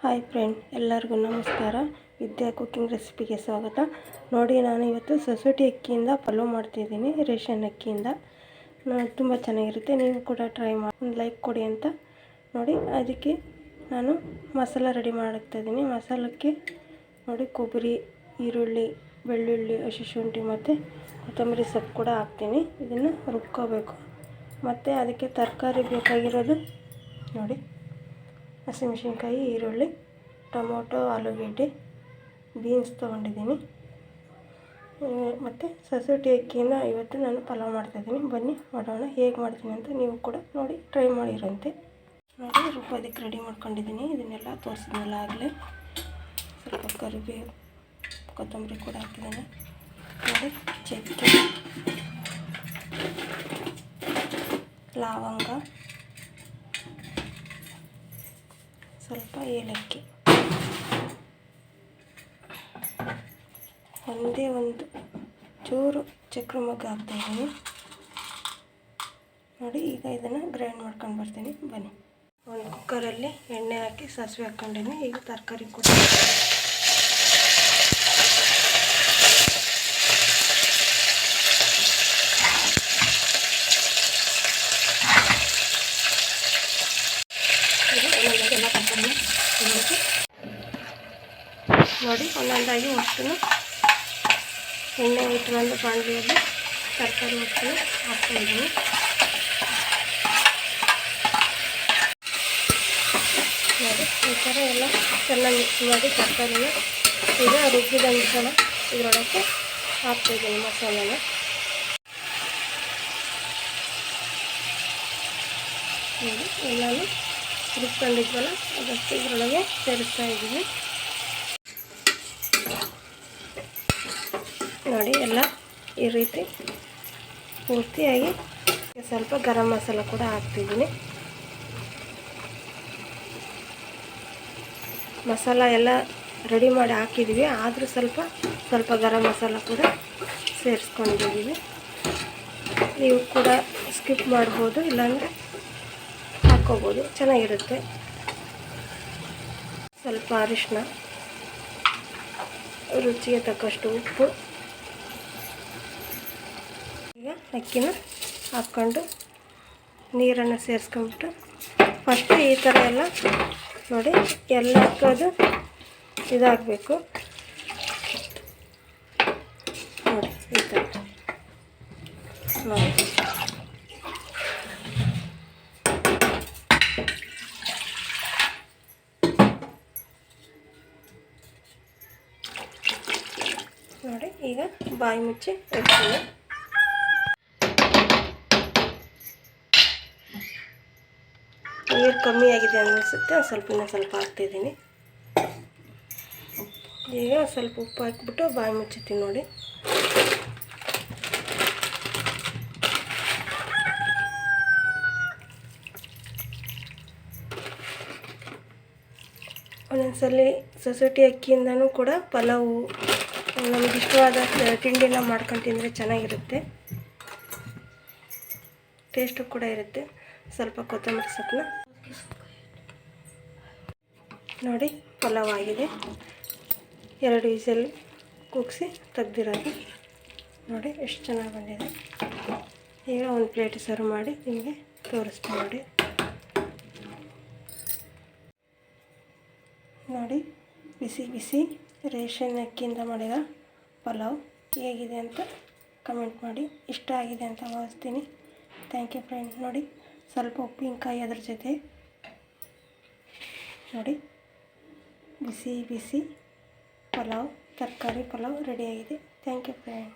Hi friend, ಎಲ್ಲರಿಗೂ ನಮಸ್ಕಾರ. ವಿದ್ಯಾ cooking ರೆಸಿಪಿಗೆ ಸ್ವಾಗತ. ನೋಡಿ, ನಾನು ಇವತ್ತು ಸೊಸೈಟಿ ಅಕ್ಕಿಯಿಂದ ಪಲಾವ್ ಮಾಡ್ತಿದ್ದೀನಿ. ರೇಷನ್ ಅಕ್ಕಿಯಿಂದ ತುಂಬ ಚೆನ್ನಾಗಿರುತ್ತೆ. ನೀವು ಕೂಡ ಟ್ರೈ ಮಾಡಿ, ಒಂದು ಲೈಕ್ ಕೊಡಿ ಅಂತ. ನೋಡಿ, ಅದಕ್ಕೆ ನಾನು ಮಸಾಲ ರೆಡಿ ಮಾಡ್ತಾಯಿದ್ದೀನಿ. ಮಸಾಲಕ್ಕೆ ನೋಡಿ, ಕೊಬ್ಬರಿ, ಈರುಳ್ಳಿ, ಬೆಳ್ಳುಳ್ಳಿ, ಹಸಿಶುಂಠಿ ಮತ್ತು ಕೊತ್ತಂಬರಿ ಸೊಪ್ಪು ಕೂಡ ಹಾಕ್ತೀನಿ. ಇದನ್ನು ರುಬ್ಕೋಬೇಕು. ಮತ್ತು ಅದಕ್ಕೆ ತರಕಾರಿ ಬೇಕಾಗಿರೋದು ನೋಡಿ, ಹಸಿಮೆಣಸಿನ್ಕಾಯಿ, ಈರುಳ್ಳಿ, ಟೊಮೊಟೊ, ಆಲೂಗೆಡ್ಡೆ, ಬೀನ್ಸ್ ತೊಗೊಂಡಿದ್ದೀನಿ. ಮತ್ತು ಸೊಸೈಟಿ ಅಕ್ಕಿಯಿಂದ ಇವತ್ತು ನಾನು ಪಲಾವ್ ಮಾಡ್ತಾಯಿದ್ದೀನಿ. ಬನ್ನಿ ಮಾಡೋಣ. ಹೇಗೆ ಮಾಡ್ತೀನಿ ಅಂತ ನೀವು ಕೂಡ ನೋಡಿ ಟ್ರೈ ಮಾಡಿರಂತೆ. ನೋಡಿ, ರುಬ್ಬೋದಕ್ಕೆ ರೆಡಿ ಮಾಡ್ಕೊಂಡಿದ್ದೀನಿ. ಇದನ್ನೆಲ್ಲ ತೋರಿಸಿದ್ನಲ್ಲ ಆಗಲೇ. ಸ್ವಲ್ಪ ಕರಿಬೇವು, ಕೊತ್ತಂಬರಿ ಕೂಡ ಹಾಕಿದ್ದೀನಿ. ನೋಡಿ, ಚಕ್ಕೆ, ಲವಂಗ, ಸ್ವಲ್ಪ ಏಲಕ್ಕಿ, ಒಂದೇ ಒಂದು ಚೂರು ಚಕ್ರ ಮೊಗ್ಗು ಹಾಕ್ತಾಯಿದ್ದೀನಿ. ನೋಡಿ, ಈಗ ಇದನ್ನು ಗ್ರೈಂಡ್ ಮಾಡ್ಕೊಂಡು ಬರ್ತೀನಿ. ಬನ್ನಿ. ಒಂದು ಕುಕ್ಕರಲ್ಲಿ ಎಣ್ಣೆ ಹಾಕಿ ಸಾಸಿವೆ ಹಾಕ್ಕೊಂಡಿದ್ದೀನಿ. ಈಗ ತರಕಾರಿ ಕೂಡ ಎಲ್ಲ ತರಕಾರಿ ನೋಡಿ, ಒಂದೊಂದಾಗಿ ಒಟ್ಟು ಎಣ್ಣೆ ಇಟ್ಕೊಂಡು ಬಾಣಲಿಯಲ್ಲಿ ತರಕಾರಿ ಒಟ್ಟು ಹಾಕ್ತಾಯಿದ್ದೀನಿ. ನೋಡಿ, ಈ ಥರ ಎಲ್ಲ ಚೆನ್ನಾಗಿ ಮಿಕ್ಸ್ ಮಾಡಿ ತರಕಾರಿನ ಈಗ ರುಬ್ಬಿದ ಮಿಶ್ರಣ ಇದರೊಳಕ್ಕೆ ಹಾಕ್ತಾಯಿದ್ದೀನಿ. ಮಸಾಲೆನ ನೋಡಿ, ಎಲ್ಲನೂ ರುಬ್ಕೊಂಡಿದ್ವಲ್ಲ ಅದಕ್ಕೆ ಇದರೊಳಗೆ ಸೇರಿಸ್ತಾ ಇದ್ದೀನಿ. ನೋಡಿ, ಎಲ್ಲ ಈ ರೀತಿ ಪೂರ್ತಿಯಾಗಿ ಸ್ವಲ್ಪ ಗರಂ ಮಸಾಲ ಕೂಡ ಹಾಕ್ತಿದ್ದೀನಿ. ಮಸಾಲ ಎಲ್ಲ ರೆಡಿ ಮಾಡಿ ಹಾಕಿದ್ದೀವಿ, ಆದರೂ ಸ್ವಲ್ಪ ಗರಂ ಮಸಾಲ ಕೂಡ ಸೇರಿಸ್ಕೊಂಡಿದ್ದೀವಿ. ನೀವು ಕೂಡ ಸ್ಕಿಪ್ ಮಾಡ್ಬೋದು, ಇಲ್ಲಾಂದರೆ ಹಾಕ್ಕೋಬೋದು, ಚೆನ್ನಾಗಿರುತ್ತೆ. ಸ್ವಲ್ಪ ಅರಿಶಿನ, ರುಚಿಗೆ ತಕ್ಕಷ್ಟು ಉಪ್ಪು. ಈಗ ಅಕ್ಕಿನ ಹಾಕ್ಕೊಂಡು ನೀರನ್ನು ಸೇರಿಸ್ಕೊಂಬಿಟ್ಟು ಫಸ್ಟು ಈ ಥರ ಎಲ್ಲ ನೋಡಿ, ಎಲ್ಲ ಹಾಕೋದು ಇದಾಗಬೇಕು. ನೋಡಿ, ಈ ಥರ ನೋಡಿ. ನೋಡಿ, ಈಗ ಬಾಯಿ ಮುಚ್ಚಿ ಇಡ್ತೀನಿ. ನೀರು ಕಮ್ಮಿ ಆಗಿದೆ ಅನ್ನಿಸುತ್ತೆ, ಇನ್ನೂ ಸ್ವಲ್ಪ ಹಾಕ್ತಿದ್ದೀನಿ. ಈಗ ಸ್ವಲ್ಪ ಉಪ್ಪು ಹಾಕಿಬಿಟ್ಟು ಬಾಯಿ ಮುಚ್ಚುತ್ತೀನಿ. ನೋಡಿ, ಒಂದೊಂದ್ಸಲಿ ಸೊಸೈಟಿ ಅಕ್ಕಿಯಿಂದನೂ ಕೂಡ ಪಲಾವು ನಮಗೆ ಇಷ್ಟವಾದ ತಿಂಡಿನ ಮಾಡ್ಕೊಂಡು ತಿಂದರೆ ಚೆನ್ನಾಗಿರುತ್ತೆ, ಟೇಸ್ಟು ಕೂಡ ಇರುತ್ತೆ. ಸ್ವಲ್ಪ ಕೊತ್ತಂಬರಿ ಸೊಪ್ಪನ್ನ ನೋಡಿ, ಪಲಾವ್ ಆಗಿದೆ. 2 ವಿಸಲ್ ಕೂಗಿಸಿ ತೆಗ್ದಿರೋದು. ನೋಡಿ, ಎಷ್ಟು ಚೆನ್ನಾಗಿ ಬಂದಿದೆ. ಈಗ ಒಂದು ಪ್ಲೇಟ್ ಸರ್ವ್ ಮಾಡಿ ನಿಮಗೆ ತೋರಿಸ್ತೀನಿ. ನೋಡಿ, ಬಿಸಿ ಬಿಸಿ ರೇಷನ್ ಅಕ್ಕಿಯಿಂದ ಮಾಡಿದ ಪಲಾವ್ ಹೇಗಿದೆ ಅಂತ ಕಮೆಂಟ್ ಮಾಡಿ. ಇಷ್ಟ ಆಗಿದೆ ಅಂತ ಭಾವಿಸ್ತೀನಿ. Thank you friend. ನೋಡಿ, ಸ್ವಲ್ಪ ಉಪ್ಪಿನಕಾಯಿ ಅದ್ರ ಜೊತೆ. ನೋಡಿ, ಬಿಸಿ ಬಿಸಿ ಪಲಾವ್, ತರಕಾರಿ ಪಲಾವ್ ರೆಡಿಯಾಗಿದೆ. Thank you friend.